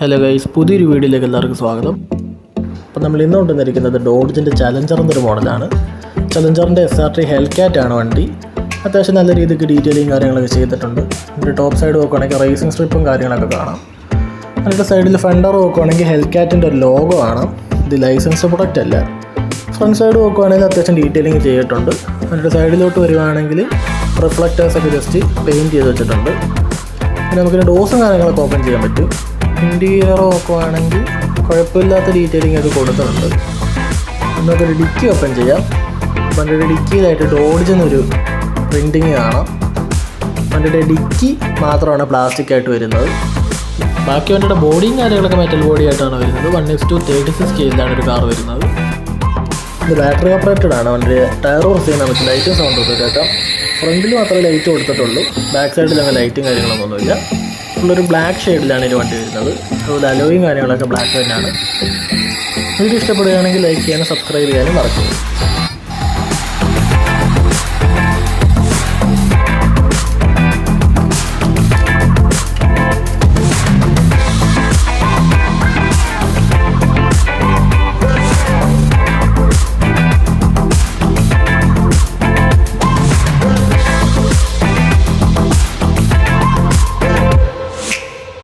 Hello guys, പുതിയൊരു വീഡിയോയിലേക്ക് എല്ലാവർക്കും സ്വാഗതം. അപ്പോൾ നമ്മൾ ഇന്ന് കൊണ്ടുവന്നിരിക്കുന്നത് ഡോഡ്ജിൻ്റെ ചലഞ്ചർ എന്നൊരു മോഡലാണ്. ചലഞ്ചറിൻ്റെ SRT ഹെൽക്യാറ്റ് ആണ് വണ്ടി. അത്യാവശ്യം നല്ല രീതിക്ക് ഡീറ്റെയിലിങ് കാര്യങ്ങളൊക്കെ ചെയ്തിട്ടുണ്ട്. ഇതിൻ്റെ ടോപ്പ് സൈഡ് നോക്കുകയാണെങ്കിൽ റേസിംഗ് സ്ട്രിപ്പും കാര്യങ്ങളൊക്കെ കാണാം. അതിൻ്റെ സൈഡിൽ ഫെൻഡർ നോക്കുകയാണെങ്കിൽ ഹെൽക്യാറ്റിൻ്റെ ഒരു ലോഗോ ആണ്. ഇത് ലൈസൻസ് പ്രൊഡക്റ്റ് അല്ല. ഫ്രണ്ട് സൈഡ് നോക്കുകയാണെങ്കിൽ അത്യാവശ്യം ഡീറ്റെയിലിങ് ചെയ്തിട്ടുണ്ട്. അതിൻ്റെ സൈഡിലോട്ട് വരുവാണെങ്കിൽ റിഫ്ലക്റ്റേഴ്സൊക്കെ ജസ്റ്റ് പെയിൻറ്റ് ചെയ്ത് വെച്ചിട്ടുണ്ട്. പിന്നെ നമുക്കിൻ്റെ ഡോസും കാര്യങ്ങളൊക്കെ ഓപ്പൺ ചെയ്യാൻ പറ്റും. ഇൻറ്റീരിയർ നോക്കുകയാണെങ്കിൽ കുഴപ്പമില്ലാത്ത ഡീറ്റെയിലിംഗ് ഒക്കെ കൊടുത്തിട്ടുണ്ട്. നമുക്കൊരു ഡിക്കി ഓപ്പൺ ചെയ്യാം. വണ്ടിയുടെ ഡിക്കിയിലായിട്ട് ഡോഡ്ജ് എന്നൊരു പ്രിൻറ്റിങ് കാണാം. വണ്ടിയുടെ ഡിക്കി മാത്രമാണ് പ്ലാസ്റ്റിക് ആയിട്ട് വരുന്നത്. ബാക്കി വണ്ടിയുടെ ബോഡിയും കാര്യങ്ങളൊക്കെ മെറ്റൽ ബോഡി ആയിട്ടാണ് വരുന്നത്. 1:36 സ്കെയിലാണ് ഒരു കാർ വരുന്നത്. ഇത് ബാറ്ററി ഓപ്പറേറ്റഡ് ആണ്. വണ്ടിയുടെ ടയർ ഓഫ് ചെയ്യാൻ നമുക്ക് ലൈറ്റും സൗണ്ടും ഒക്കെ കേൾക്കാം. ഫ്രണ്ടിൽ മാത്രമേ ലൈറ്റ് കൊടുത്തിട്ടുള്ളൂ. ബാക്ക് സൈഡിൽ അങ്ങനെ ലൈറ്റും കാര്യങ്ങളൊന്നുമില്ല. ഫുള്ളൊരു ബ്ലാക്ക് ഷെയ്ഡിലാണ് ഈ വണ്ടി വരുന്നത്. അതുപോലെ അലോയും കാര്യങ്ങളൊക്കെ ബ്ലാക്ക് തന്നെയാണ്. വീഡിയോ ഇഷ്ടപ്പെടുകയാണെങ്കിൽ ലൈക്ക് ചെയ്യാനും സബ്സ്ക്രൈബ് ചെയ്യാനും മറക്കരുത്.